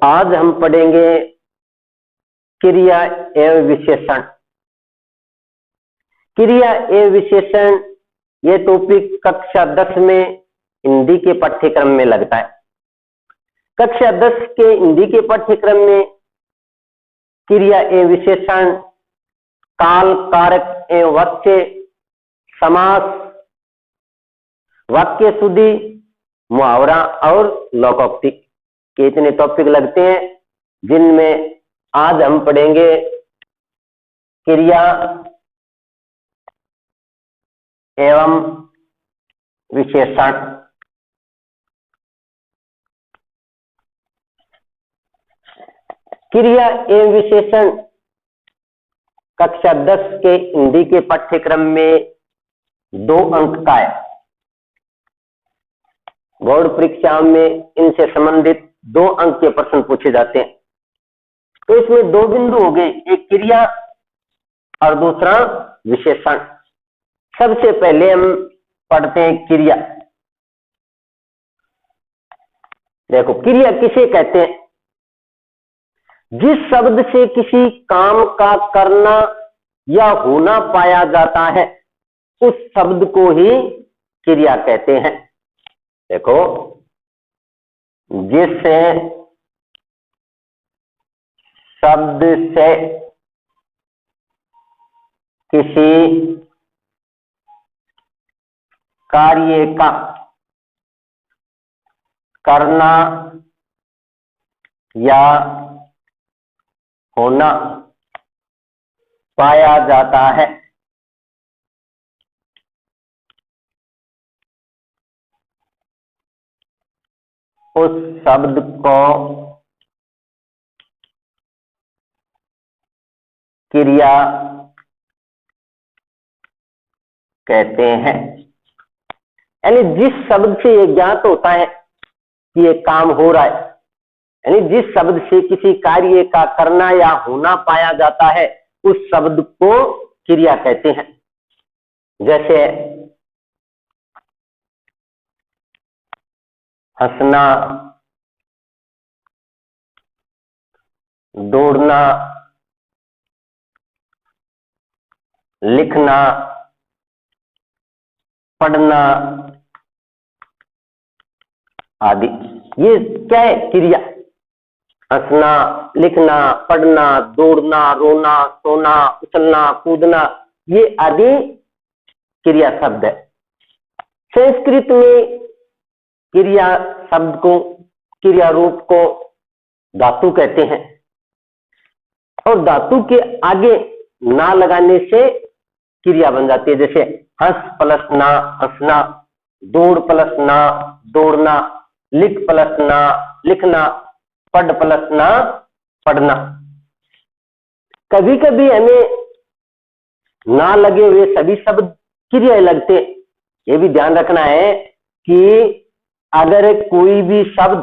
आज हम पढ़ेंगे क्रिया एवं विशेषण। क्रिया एवं विशेषण ये टॉपिक कक्षा 10 में हिंदी के पाठ्यक्रम में लगता है। कक्षा 10 के हिंदी के पाठ्यक्रम में क्रिया एवं विशेषण, काल, कारक एवं वाक्य, समास, वाक्य शुद्धि, मुहावरा और लोकोक्ति के इतने टॉपिक लगते हैं, जिनमें आज हम पढ़ेंगे क्रिया एवं विशेषण। क्रिया एवं विशेषण कक्षा 10 के हिंदी के पाठ्यक्रम में 2 अंक का है। बोर्ड परीक्षाओं में इनसे संबंधित 2 अंक के प्रश्न पूछे जाते हैं। तो इसमें 2 बिंदु हो गए, एक क्रिया और दूसरा विशेषण। सबसे पहले हम पढ़ते हैं क्रिया। देखो, क्रिया किसे कहते हैं? जिस शब्द से किसी काम का करना या होना पाया जाता है, उस शब्द को ही क्रिया कहते हैं। देखो, जिससे शब्द से किसी कार्य का करना या होना पाया जाता है, उस शब्द को क्रिया कहते हैं। यानी जिस शब्द से ये ज्ञात होता है कि ये काम हो रहा है, यानी जिस शब्द से किसी कार्य का करना या होना पाया जाता है, उस शब्द को क्रिया कहते हैं। जैसे हंसना, दौड़ना, लिखना, पढ़ना आदि। ये क्या है? क्रिया। हंसना, लिखना, पढ़ना, दौड़ना, रोना, सोना, उछलना, कूदना, ये आदि क्रिया शब्द है। संस्कृत में क्रिया शब्द को, क्रिया रूप को धातु कहते हैं, और धातु के आगे ना लगाने से क्रिया बन जाती है। जैसे हंस प्लस ना हंसना, दौड़ प्लस ना दौड़ना, लिख प्लस ना लिखना, पढ़ प्लस ना पढ़ना। कभी कभी हमें ना लगे हुए सभी शब्द क्रिया लगते। ये भी ध्यान रखना है कि अगर कोई भी शब्द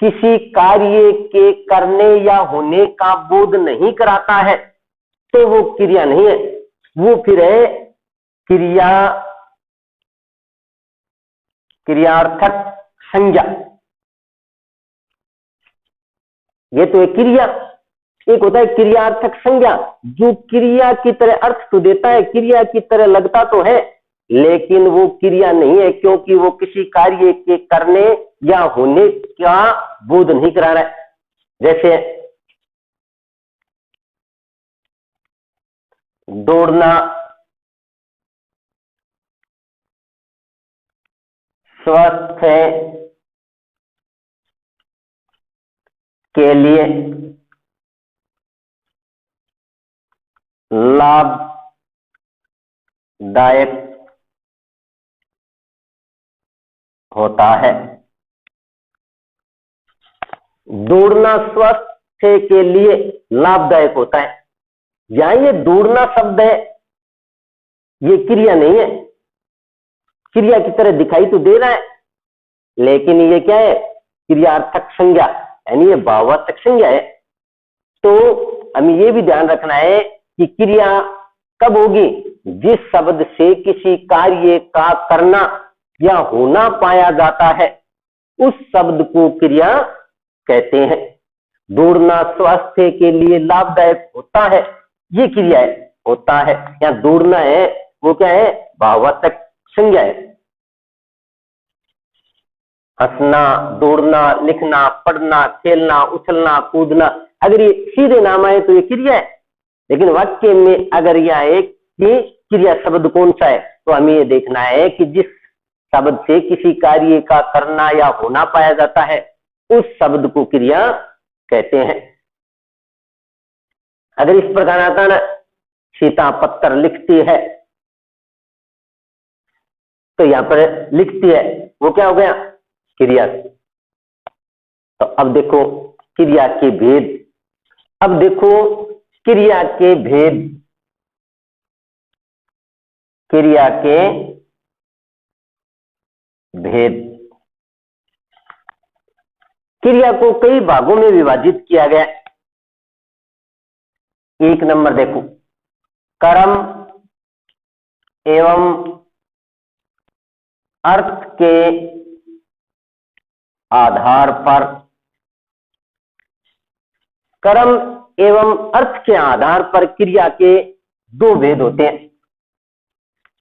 किसी कार्य के करने या होने का बोध नहीं कराता है, तो वो क्रिया नहीं है, वो फिर है क्रिया, क्रियार्थक संज्ञा। ये तो एक क्रिया। एक होता है क्रियार्थक संज्ञा, जो क्रिया की तरह अर्थ तो देता है, क्रिया की तरह लगता तो है, लेकिन वो क्रिया नहीं है, क्योंकि वो किसी कार्य के करने या होने का बोध नहीं करा रहा है। जैसे दौड़ना स्वास्थ्य के लिए लाभदायक होता है। दौड़ना स्वास्थ्य के लिए लाभदायक होता है। यहां ये दौड़ना शब्द है, ये क्रिया नहीं है। क्रिया की तरह दिखाई तो दे रहा है, लेकिन ये क्या है? क्रियार्थक संज्ञा, यानी ये भावार्थक संज्ञा है। तो हमें ये भी ध्यान रखना है कि क्रिया कब होगी? जिस शब्द से किसी कार्य का करना या होना पाया जाता है, उस शब्द को क्रिया कहते हैं। दौड़ना स्वास्थ्य के लिए लाभदायक होता है, ये क्रिया है, होता है। यहाँ दौड़ना है वो क्या है, भाववाचक संज्ञा है। हंसना, दौड़ना, लिखना, पढ़ना, खेलना, उछलना, कूदना, अगर ये सीधे नाम आए तो ये क्रिया है, लेकिन वाक्य में अगर यह है कि क्रिया शब्द कौन सा है, तो हमें ये देखना है कि जिस शब्द से किसी कार्य का करना या होना पाया जाता है उस शब्द को क्रिया कहते हैं। अगर इस प्रकार आता ना, सीता पत्थर लिखती है, तो यहां पर लिखती है वो क्या हो गया, क्रिया। तो अब देखो क्रिया के भेद, अब देखो क्रिया के भेद, क्रिया के भेद। क्रिया को कई भागों में विभाजित किया गया। एक नंबर देखो, कर्म एवं अर्थ के आधार पर, कर्म एवं अर्थ के आधार पर क्रिया के दो भेद होते हैं।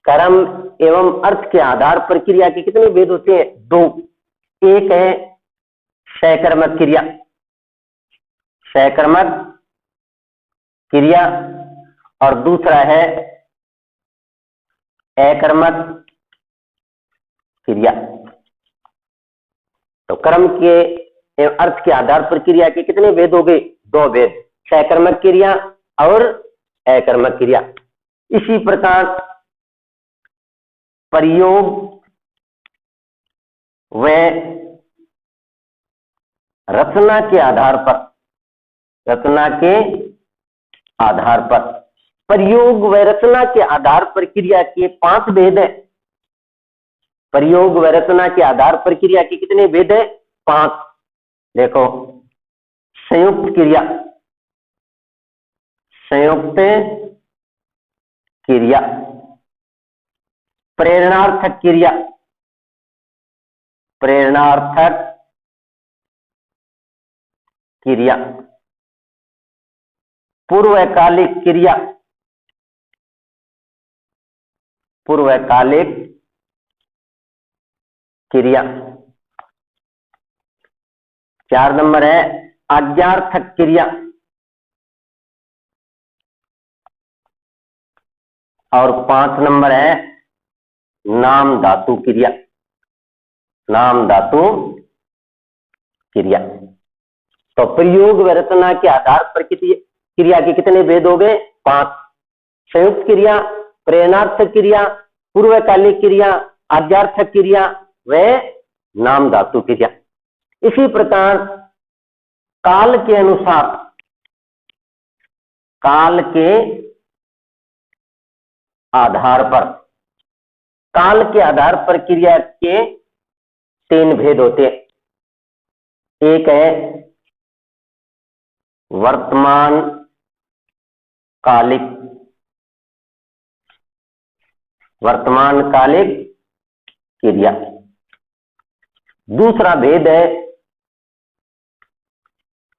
कर्म एवं अर्थ के आधार पर क्रिया के कितने भेद होते हैं, दो। एक है सकर्मक क्रिया, सकर्मक क्रिया, और दूसरा है अकर्मक क्रिया। तो कर्म के एवं अर्थ के आधार पर क्रिया के कितने भेद हो गए, दो भेद, सकर्मक क्रिया और अकर्मक क्रिया। इसी प्रकार प्रयोग व रचना के आधार पर, रचना के आधार पर, प्रयोग व रचना के आधार पर क्रिया के 5 भेद है। प्रयोग व रचना के आधार पर क्रिया के कितने भेद है, 5। देखो, संयुक्त क्रिया, संयुक्त क्रिया, प्रेरणार्थक क्रिया, प्रेरणार्थक क्रिया, पूर्वकालिक क्रिया, पूर्वकालिक क्रिया। 4 नंबर है आज्ञार्थक क्रिया, और 5 नंबर है नाम धातु क्रिया, नाम धातु क्रिया। तो प्रयोग व रचना के आधार पर क्रिया के कितने भेद हो गए, 5। संयुक्त क्रिया, प्रेरणार्थक क्रिया, पूर्वकालिक क्रिया, आज्ञार्थक क्रिया व नाम धातु क्रिया। इसी प्रकार काल के अनुसार, काल के आधार पर, काल के आधार पर क्रिया के 3 भेद होते हैं। एक है वर्तमान कालिक, वर्तमान कालिक क्रिया। दूसरा भेद है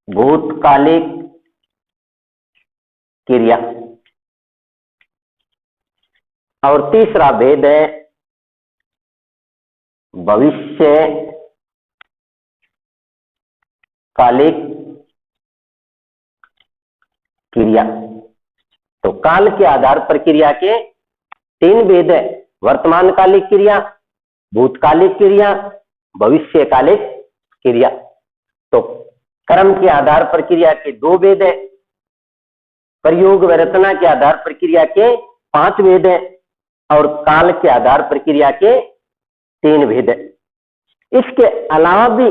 भूतकालिक क्रिया, और तीसरा भेद है भविष्य कालिक क्रिया। तो काल के आधार पर क्रिया के 3 भेद है, वर्तमान कालिक क्रिया, भूतकालिक क्रिया, भविष्यकालिक क्रिया। तो कर्म के आधार पर क्रिया के 2 भेद है, प्रयोग व रचना के आधार पर क्रिया के 5 भेद है, और काल के आधार पर क्रिया के 3 भेद है। इसके अलावा भी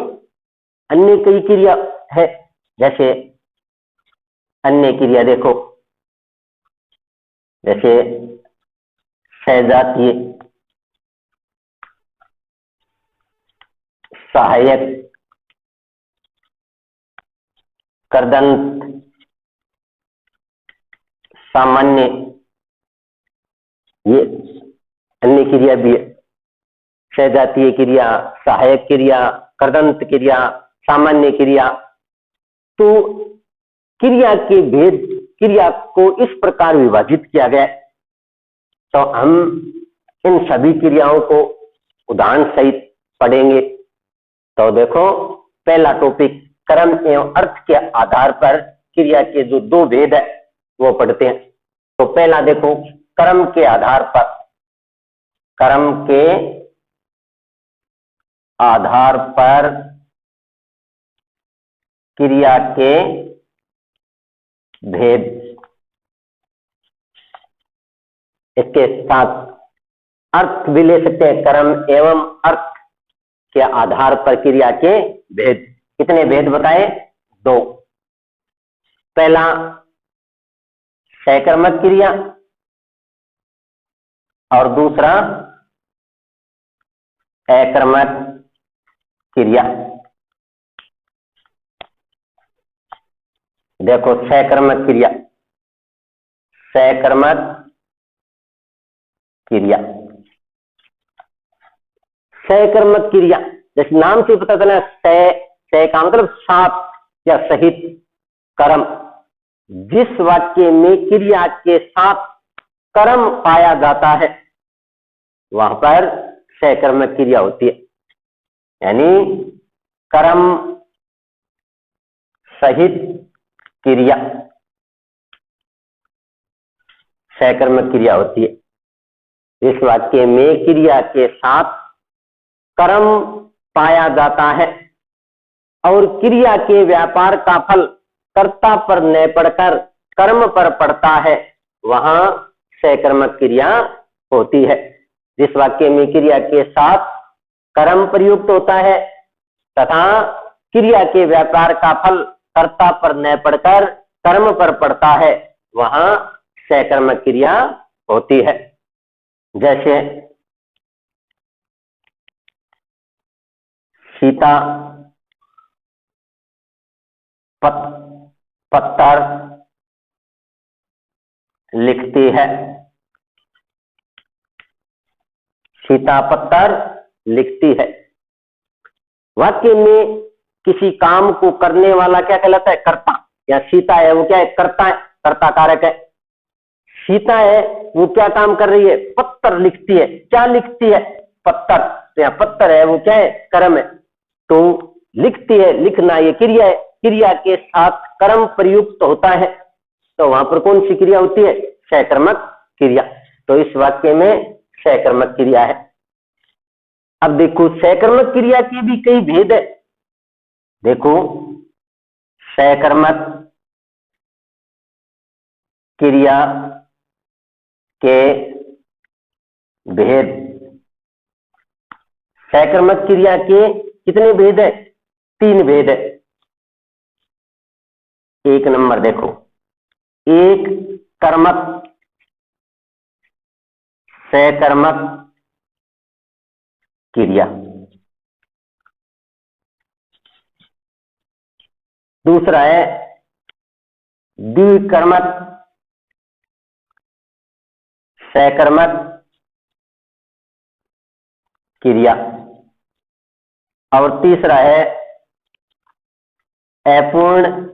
अन्य कई क्रिया है, जैसे अन्य क्रिया देखो, जैसे सहजातीय, सहायक, कर्दंत, सामान्य, ये अन्य क्रिया भी है। सहजातीय क्रिया, सहायक क्रिया, कर्दंत क्रिया, सामान्य क्रिया, तो क्रिया के भेद, क्रिया को इस प्रकार विभाजित किया गया है। तो हम इन सभी क्रियाओं को उदाहरण सहित पढ़ेंगे। तो देखो, पहला टॉपिक कर्म एवं अर्थ के आधार पर क्रिया के जो दो भेद है वो पढ़ते हैं। तो पहला देखो, कर्म के आधार पर, कर्म के आधार पर क्रिया के भेद। इसके साथ अर्थ भी ले सकते हैं, कर्म एवं अर्थ के आधार पर क्रिया के भेद। कितने भेद बताए? दो। पहला सकर्मक क्रिया और दूसरा अकर्मक क्रिया। देखो, सकर्मक क्रिया, सकर्मक क्रिया, सकर्मक क्रिया जैसे नाम से पता चला, स का मतलब साथ या सहित कर्म। जिस वाक्य में क्रिया के साथ कर्म पाया जाता है वहां पर सकर्मक क्रिया होती है। यानी कर्म सहित क्रिया सकर्मक क्रिया होती है। इस वाक्य में क्रिया के साथ कर्म पाया जाता है और क्रिया के व्यापार का फल कर्ता पर न पड़कर कर्म पर पड़ता है, वहां सकर्मक क्रिया होती है। जिस वाक्य में क्रिया के साथ कर्म प्रयुक्त होता है तथा क्रिया के व्यापार का फल कर्ता पर न पड़कर कर्म पर पड़ता है, वहां सकर्मक क्रिया होती है। जैसे सीता पत्थर लिखती है। सीता पत्थर लिखती है। वाक्य में किसी काम को करने वाला क्या कहलाता है? कर्ता। या सीता है वो क्या है? कर्ता है, कर्ता कारक है। सीता है वो क्या काम कर रही है? पत्थर लिखती है। क्या लिखती है? पत्थर। तो यहाँ पत्थर है वो क्या है? कर्म है। तो लिखती है, लिखना ये क्रिया है। क्रिया के साथ कर्म प्रयुक्त होता है तो वहां पर कौन सी क्रिया होती है? सकर्मक क्रिया। तो इस वाक्य में सकर्मक क्रिया है। अब देखो, सकर्मक क्रिया के भी कई भेद है। देखो, सकर्मक क्रिया के भेद। सकर्मक क्रिया के कितने भेद है? 3 भेद है। एक नंबर देखो, एक कर्मक सकर्मक क्रिया। दूसरा है द्विकर्मक सकर्मक क्रिया। और तीसरा है अपूर्ण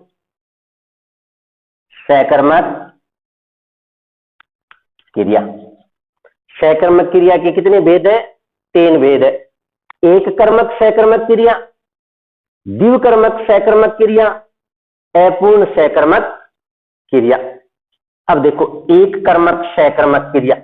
सकर्मक क्रिया। सकर्मक क्रिया के कितने भेद है? 3 भेद है। एक कर्मक सकर्मक क्रिया, द्विकर्मक सकर्मक क्रिया, अपूर्ण सकर्मक क्रिया। अब देखो, एक कर्मक सकर्मक क्रिया।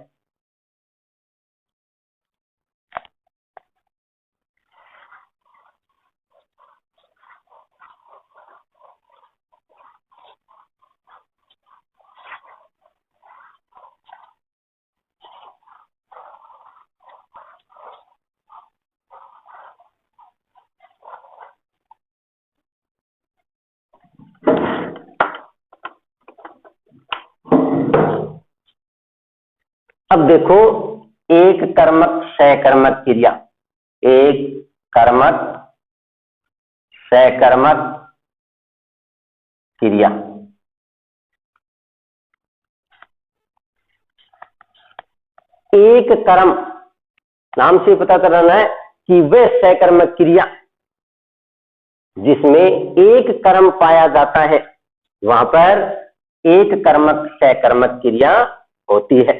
अब देखो, एक कर्मक सकर्मक क्रिया, एक कर्मक सकर्मक क्रिया। एक कर्म नाम से पता करना है कि वह सकर्मक क्रिया जिसमें एक कर्म पाया जाता है वहां पर एक कर्मक सहकर्मक क्रिया होती है।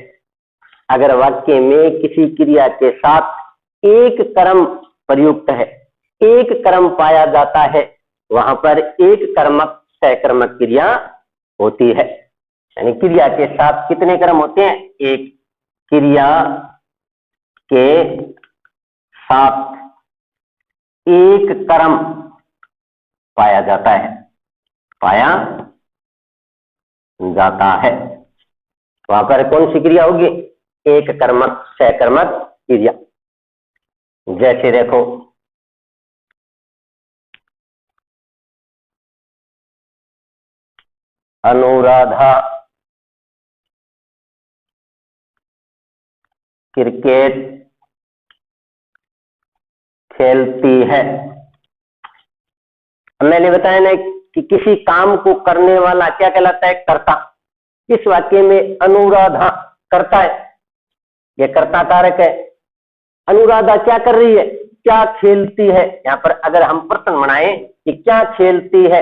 अगर वाक्य में किसी क्रिया के साथ एक कर्म प्रयुक्त है, एक कर्म पाया जाता है, वहां पर एक कर्मक सहकर्मक क्रिया होती है। यानी क्रिया के साथ कितने कर्म होते हैं? एक। क्रिया के साथ एक कर्म पाया जाता है, पाया जाता है, वहां पर कौन सी क्रिया होगी? एक कर्मक सहकर्मक क्रिया। जैसे देखो, अनुराधा क्रिकेट खेलती है। मैंने बताया ना कि किसी काम को करने वाला क्या कहलाता है? कर्ता। इस वाक्य में अनुराधा कर्ता है, यह कर्ता कारक है। अनुराधा क्या कर रही है? क्या खेलती है। यहां पर अगर हम प्रश्न बनाए कि क्या खेलती है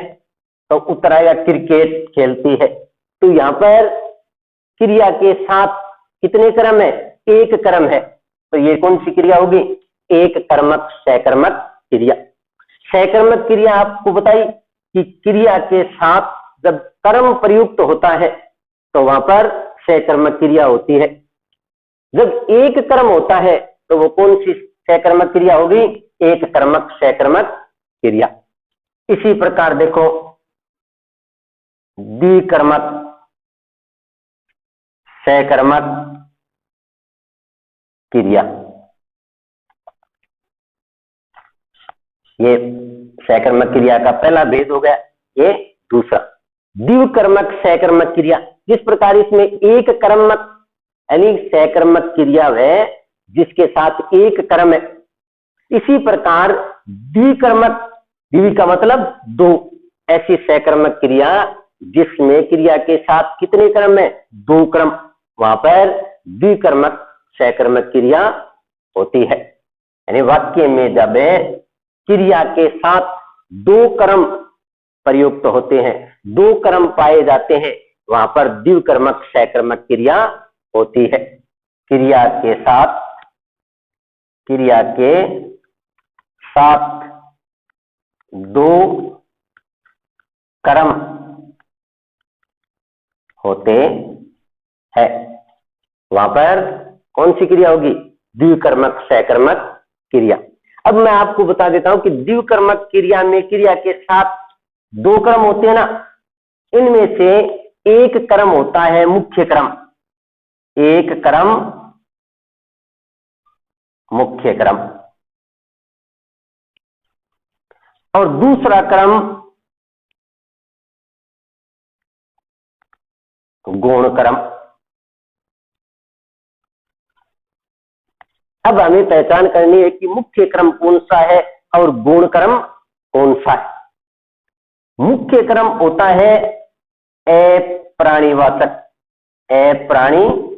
तो उत्तर आएगा क्रिकेट खेलती है। तो यहां पर क्रिया के साथ कितने कर्म है? एक कर्म है। तो ये कौन सी क्रिया होगी? एक कर्मक सहकर्मक क्रिया। सहकर्मक क्रिया आपको बताई कि क्रिया के साथ जब कर्म प्रयुक्त होता है तो वहां पर सहकर्मक क्रिया होती है। जब एक कर्म होता है तो वो कौन सी सहकर्मक क्रिया होगी? एक कर्मक सहकर्मक क्रिया। इसी प्रकार देखो, द्विकर्मक सहकर्मक क्रिया। ये सहकर्मक क्रिया का पहला भेद हो गया। ये दूसरा द्विकर्मक सहकर्मक क्रिया। जिस प्रकार इसमें एक कर्मक यानी सहकर्मक क्रिया है जिसके साथ एक कर्म है, इसी प्रकार द्विकर्मक, द्वि का मतलब दो, ऐसी सहकर्मक क्रिया जिसमें क्रिया के साथ कितने कर्म है? दो कर्म, वहां पर द्विकर्मक सहकर्मक क्रिया होती है। यानी वाक्य में जब क्रिया के साथ दो कर्म प्रयुक्त होते हैं, दो कर्म पाए जाते हैं, वहां पर द्विकर्मक सहकर्मक क्रिया होती है। क्रिया के साथ दो कर्म होते हैं, वहां पर कौन सी क्रिया होगी? द्विकर्मक सहकर्मक क्रिया। अब मैं आपको बता देता हूं कि द्विकर्मक क्रिया में क्रिया के साथ दो कर्म होते हैं ना, इनमें से एक कर्म होता है मुख्य कर्म, एक कर्म मुख्य कर्म, और दूसरा कर्म गौण कर्म। अब हमें पहचान करनी है कि मुख्य क्रम कौन सा है और गौण क्रम कौन सा है। मुख्य क्रम होता है अप्राणीवाचक, अप्राणीवाचक,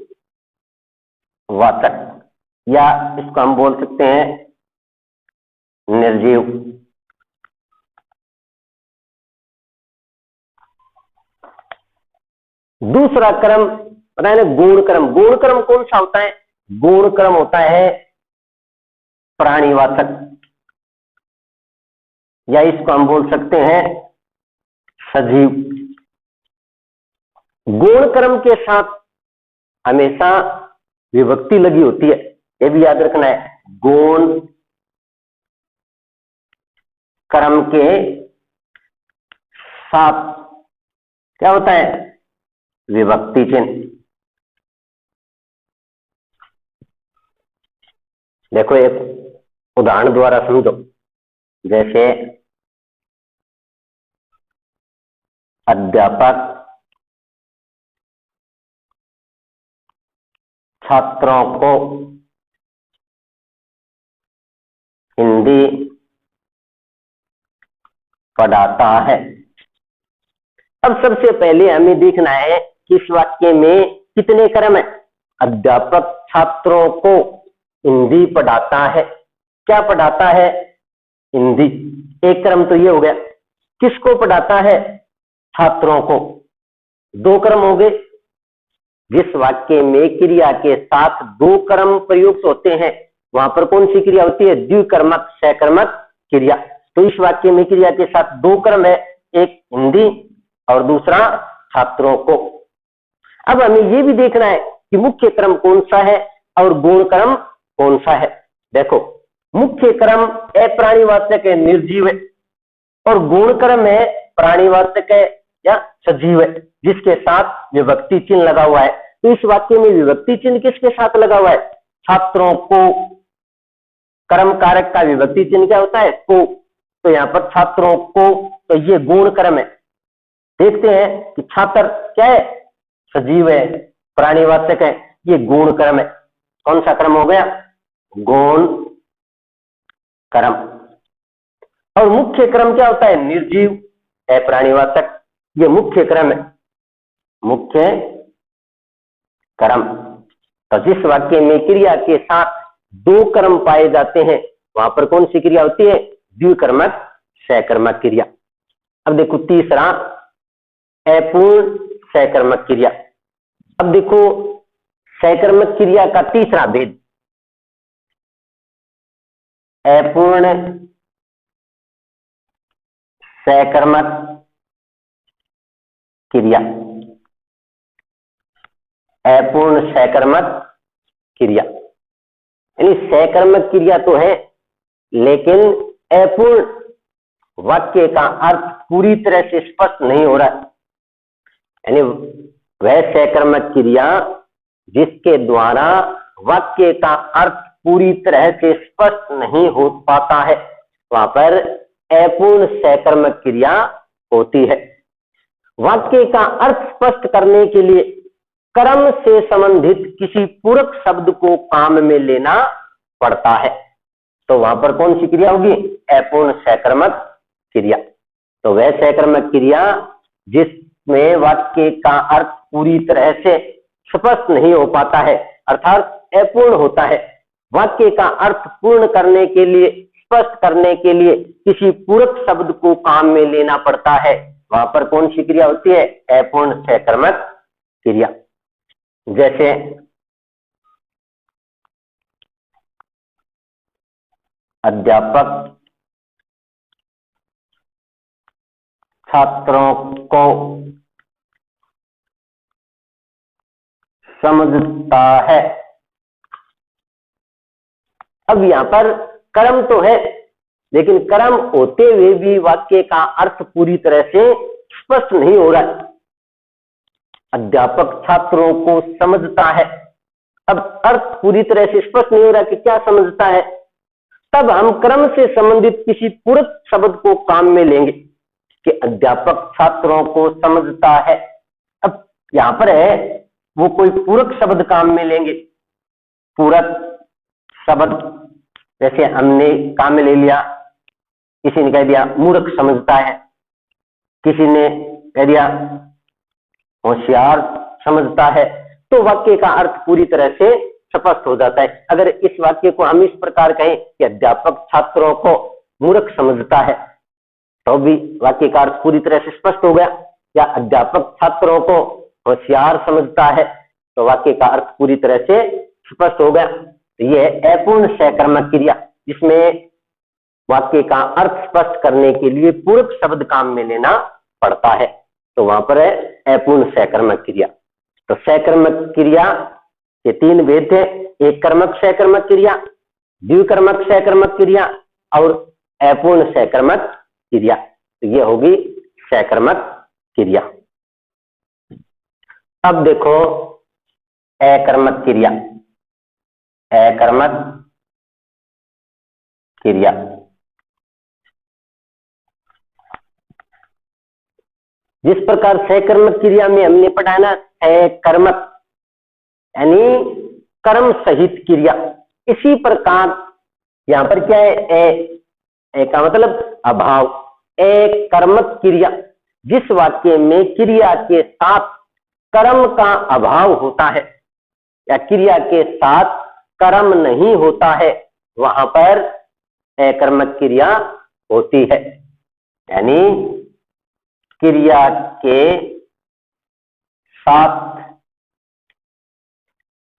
या इसको हम बोल सकते हैं निर्जीव। दूसरा क्रम पता है ना, गौण क्रम। गौण क्रम कौन सा होता है? गौण क्रम होता है प्राणीवाचक, या इसको हम बोल सकते हैं सजीव। गौण क्रम के साथ हमेशा विभक्ति लगी होती है, ये भी याद रखना है। गौण क्रम के साथ क्या होता है? विभक्ति चिन्ह। देखो एक उदाहरण द्वारा समझो। जैसे अध्यापक छात्रों को हिंदी पढ़ाता है। अब सबसे पहले हमें देखना है कि इस वाक्य में कितने क्रम है। अध्यापक छात्रों को हिंदी पढ़ाता है, क्या पढ़ाता है? हिंदी। एक क्रम तो ये हो गया, किसको पढ़ाता है? छात्रों को। दो क्रम हो गए, जिस वाक्य में क्रिया के साथ दो क्रम प्रयुक्त होते हैं वहां पर कौन सी क्रिया होती है? द्विकर्मक सकर्मक क्रिया। तो इस वाक्य में क्रिया के साथ दो क्रम है, एक हिंदी और दूसरा छात्रों को। अब हमें यह भी देखना है कि मुख्य क्रम कौन सा है और गौण क्रम कौन सा है। देखो, मुख्य क्रम अप्राणीवाचक है, निर्जीव है, और गौण क्रम है प्राणीवाचक है या सजीव है, जिसके साथ विभक्ति चिन्ह लगा हुआ है। तो इस वाक्य में विभक्ति चिन्ह किसके साथ लगा हुआ है? छात्रों को। कर्म कारक का विभक्ति चिन्ह क्या होता है? को। तो यहाँ पर छात्रों को, तो ये गौण क्रम है। देखते हैं कि छात्र क्या है? सजीव है, प्राणीवाचक है, ये गौण क्रम है। कौन सा क्रम हो गया? गौण क्रम। और मुख्य क्रम क्या होता है? निर्जीव, अप्राणीवाचक, ये मुख्य क्रम है, मुख्य क्रम। तो जिस वाक्य में क्रिया के साथ दो क्रम पाए जाते हैं वहां पर कौन सी क्रिया होती है? द्विकर्मक सकर्मक क्रिया। अब देखो तीसरा, अपूर्ण सकर्मक क्रिया। अब देखो सकर्मक क्रिया का तीसरा भेद, अपूर्ण सकर्मक क्रिया। अपूर्ण सकर्मक क्रिया यानी सकर्मक क्रिया तो है लेकिन अपूर्ण, वाक्य का अर्थ पूरी तरह से स्पष्ट नहीं हो रहा, यानी वह सकर्मक क्रिया जिसके द्वारा वाक्य का अर्थ पूरी तरह से स्पष्ट नहीं हो पाता है, वहां पर अपूर्ण सकर्मक क्रिया होती है। वाक्य का अर्थ स्पष्ट करने के लिए कर्म से संबंधित किसी पूरक शब्द को काम में लेना पड़ता है, तो वहां पर कौन सी क्रिया होगी? अपूर्ण सकर्मक क्रिया। तो वह सकर्मक क्रिया जिसमें वाक्य का अर्थ पूरी तरह से स्पष्ट नहीं हो पाता है, अर्थात अपूर्ण होता है। वाक्य का अर्थ पूर्ण करने के लिए, स्पष्ट करने के लिए किसी पूरक शब्द को काम में लेना पड़ता है, वहां पर कौन सी क्रिया होती है? अपूर्ण सकर्मक क्रिया। जैसे अध्यापक छात्रों को समझता है। अब यहां पर कर्म तो है लेकिन कर्म होते हुए भी वाक्य का अर्थ पूरी तरह से स्पष्ट नहीं हो रहा है। अध्यापक छात्रों को समझता है, अब अर्थ पूरी तरह से स्पष्ट नहीं हो रहा कि क्या समझता है, तब हम क्रम से संबंधित किसी पूरक शब्द को काम में लेंगे कि अध्यापक छात्रों को समझता है। अब यहां पर है वो कोई पूरक शब्द काम में लेंगे। पूरक शब्द जैसे हमने काम में ले लिया, किसी ने कह दिया मूर्ख समझता है, किसी ने कह दिया होशियार समझता है, तो वाक्य का अर्थ पूरी तरह से स्पष्ट हो जाता है। अगर इस वाक्य को हम इस प्रकार कहें कि अध्यापक छात्रों को मूर्ख समझता है, तो भी वाक्य का अर्थ पूरी तरह से स्पष्ट हो गया। या अध्यापक छात्रों को होशियार समझता है, तो वाक्य का अर्थ पूरी तरह से स्पष्ट हो गया। तो यह अपूर्ण सकर्मक क्रिया, जिसमें वाक्य का अर्थ स्पष्ट करने के लिए पूरक शब्द काम में लेना पड़ता है, तो वहां पर है अपूर्ण सकर्मक क्रिया। तो सकर्मक क्रिया के तीन भेद थे, एक कर्मक सकर्मक क्रिया, द्विकर्मक सकर्मक क्रिया और अपूर्ण सकर्मक क्रिया। तो ये होगी सकर्मक क्रिया। अब देखो अकर्मक क्रिया। अकर्मक क्रिया जिस प्रकार सकर्मक क्रिया में हमने पढ़ा ना, कर्मक यानी कर्म सहित क्रिया, इसी प्रकार यहां पर क्या है? ए का मतलब अभाव। कर्मक क्रिया जिस वाक्य में क्रिया के साथ कर्म का अभाव होता है या क्रिया के साथ कर्म नहीं होता है, वहां पर अकर्मक क्रिया होती है। यानी क्रिया के साथ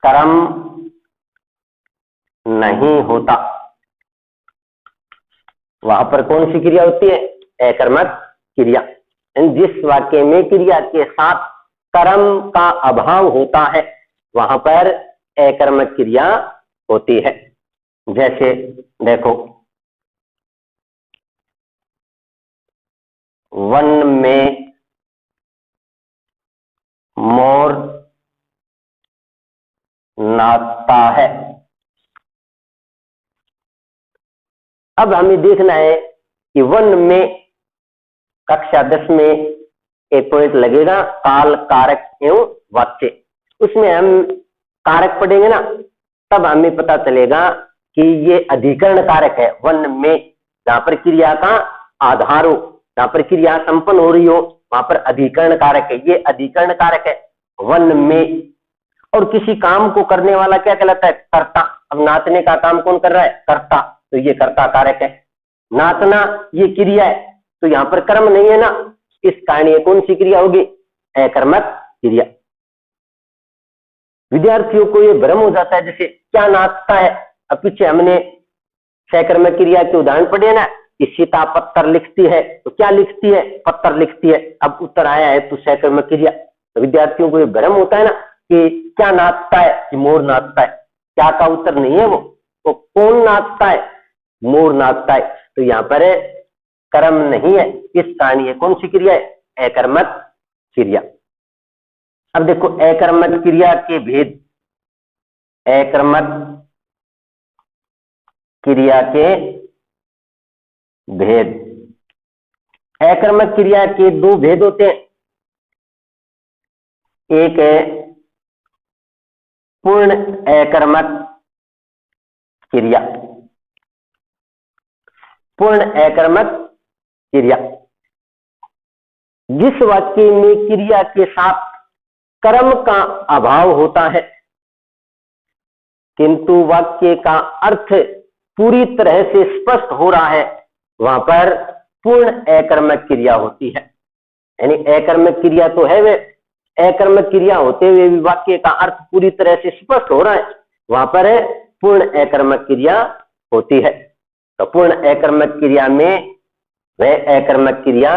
कर्म नहीं होता, वहां पर कौन सी क्रिया होती है? अकर्मक क्रिया। जिस वाक्य में क्रिया के साथ कर्म का अभाव होता है वहां पर अकर्मक क्रिया होती है। जैसे देखो, वन में मोर नाचता है। अब हमें देखना है कि वन में कक्षा 10 में एक पॉइंट लगेगा, काल, कारक एवं वाच्य। उसमें हम कारक पढ़ेंगे ना, तब हमें पता चलेगा कि ये अधिकरण कारक है। वन में जहां पर क्रिया का आधार हो, जहां पर क्रिया संपन्न हो रही हो, वहां पर अधिकरण कारक है। ये अधिकरण कारक है वन में। और किसी काम को करने वाला क्या कहलाता है? कर्ता। अब नाचने का काम कौन कर रहा है? कर्ता। तो ये कर्ता कारक है। नाचना ये क्रिया है, तो यहां पर कर्म नहीं है ना, इस कारण ये कौन सी क्रिया होगी? अकर्मक क्रिया। विद्यार्थियों को ये भ्रम हो जाता है, जैसे क्या नाचता है। अब पीछे हमने सकर्मक क्रिया के उदाहरण पढ़े ना, कि सीता पत्थर लिखती है, तो क्या लिखती है? पत्थर लिखती है। अब उत्तर आया है तो सकर्मक क्रिया। तो विद्यार्थियों को ये भ्रम होता है ना कि क्या नाचता है? कि मोर नाचता है। क्या का उत्तर नहीं है वो, तो कौन नाचता है? मोर नाचता है। तो यहाँ पर कर्म नहीं है, इस कारण ये कौन सी क्रिया है? अकर्मक क्रिया। अब देखो अकर्मक क्रिया के भेद। अकर्मक क्रिया के भेद। अकर्मक क्रिया के दो भेद होते हैं। एक है पूर्ण अकर्मक क्रिया। पूर्ण अकर्मक क्रिया, जिस वाक्य में क्रिया के साथ कर्म का अभाव होता है किंतु वाक्य का अर्थ पूरी तरह से स्पष्ट हो रहा है, वहां पर पूर्ण अकर्मक क्रिया होती है। यानी अकर्मक क्रिया तो है वे, अकर्मक क्रिया होते हुए भी वाक्य का अर्थ पूरी तरह से स्पष्ट हो रहा है, वहां पर पूर्ण अकर्मक क्रिया होती है। तो पूर्ण अकर्मक क्रिया में वह अकर्मक क्रिया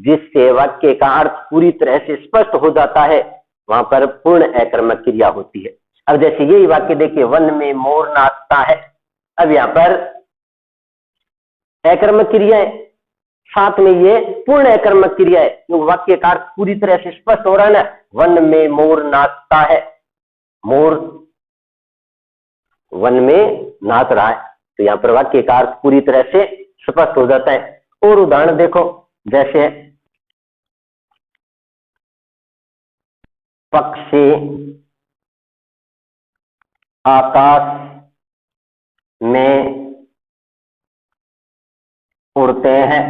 जिससे वाक्य का अर्थ पूरी तरह से स्पष्ट हो जाता है, वहां पर पूर्ण अकर्मक क्रिया होती है। अब जैसे यही वाक्य देखिए, वन में मोर नाचता है। अब यहाँ पर अकर्मक क्रिया है, साथ में ये पूर्ण अकर्मक क्रिया है, क्योंकि वाक्य का अर्थ पूरी तरह से स्पष्ट हो रहा है ना। वन में मोर नाचता है, मोर वन में नाच रहा है, तो यहाँ पर वाक्य का अर्थ पूरी तरह से स्पष्ट हो जाता है। और उदाहरण देखो, जैसे पक्षी आकाश में उड़ते हैं,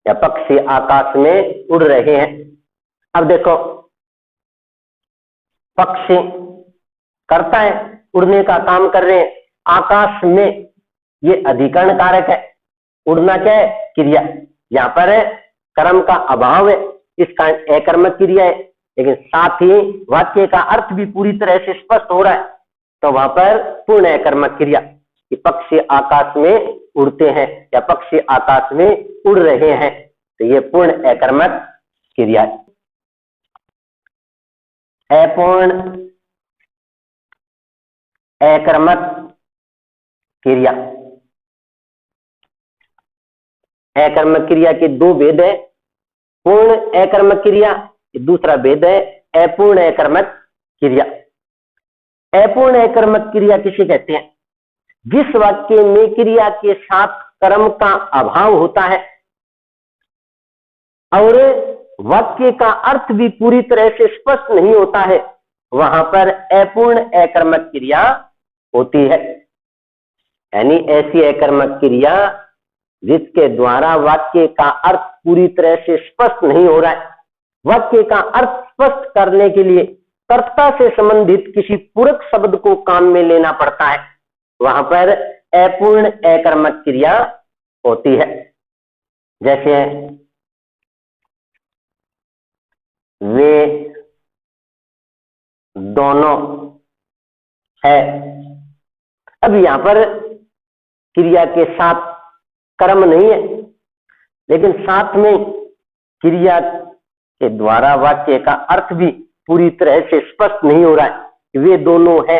या पक्षी आकाश में उड़ रहे हैं। अब देखो, पक्षी करता है, उड़ने का काम कर रहे हैं, आकाश में, ये अधिकरण कारक है। उड़ना क्या है? क्रिया। यहाँ पर कर्म का अभाव है, इस कारण अकर्मक क्रिया है, लेकिन साथ ही वाक्य का अर्थ भी पूरी तरह से स्पष्ट हो रहा है, तो वहां पर पूर्ण अकर्मक क्रिया। कि पक्षी आकाश में उड़ते हैं या पक्षी आकाश में उड़ रहे हैं, तो ये पूर्ण अकर्मक क्रिया है। अपूर्ण अकर्मक क्रिया। अकर्मक क्रिया के दो भेद है, पूर्ण अकर्मक क्रिया, दूसरा भेद है अपूर्ण अकर्मक क्रिया। अपूर्ण अकर्मक क्रिया किसे कहते हैं? जिस वाक्य में क्रिया के साथ कर्म का अभाव होता है और वाक्य का अर्थ भी पूरी तरह से स्पष्ट नहीं होता है, वहां पर अपूर्ण अकर्मक क्रिया होती है। यानी ऐसी अकर्मक क्रिया जिसके द्वारा वाक्य का अर्थ पूरी तरह से स्पष्ट नहीं हो रहा है। वाक्य का अर्थ स्पष्ट करने के लिए कर्ता से संबंधित किसी पूरक शब्द को काम में लेना पड़ता है, वहां पर अपूर्ण अकर्मक क्रिया होती है। जैसे वे दोनों है। अब यहां पर क्रिया के साथ कर्म नहीं है, लेकिन साथ में क्रिया के द्वारा वाक्य का अर्थ भी पूरी तरह से स्पष्ट नहीं हो रहा है कि वे दोनों है।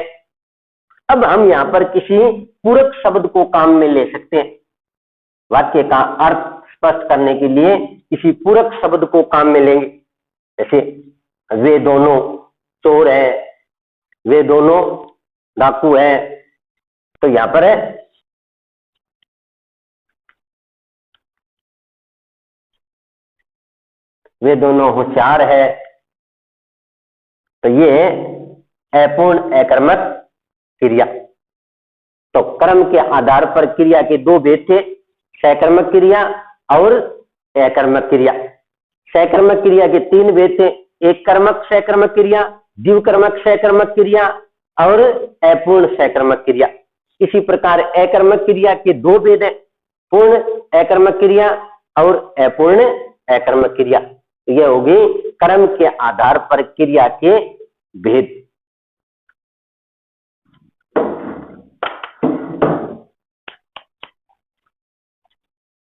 अब हम यहां पर किसी पूरक शब्द को काम में ले सकते हैं। वाक्य का अर्थ स्पष्ट करने के लिए किसी पूरक शब्द को काम में लेंगे। जैसे वे दोनों चोर है, वे दोनों डाकू है, तो यहां पर है वे दोनों होशियार है, तो ये अपूर्ण अकर्मक क्रिया। तो कर्म के आधार पर क्रिया के दो भेद थे, सकर्मक क्रिया और अकर्मक क्रिया। सकर्मक क्रिया के तीन भेद थे, एक कर्मक सकर्मक क्रिया, द्विकर्मक सकर्मक क्रिया और अपूर्ण सकर्मक क्रिया। इसी प्रकार अकर्मक क्रिया के दो भेद हैं, पूर्ण अकर्मक क्रिया और अपूर्ण अकर्मक क्रिया। यह होगी कर्म के आधार पर क्रिया के भेद।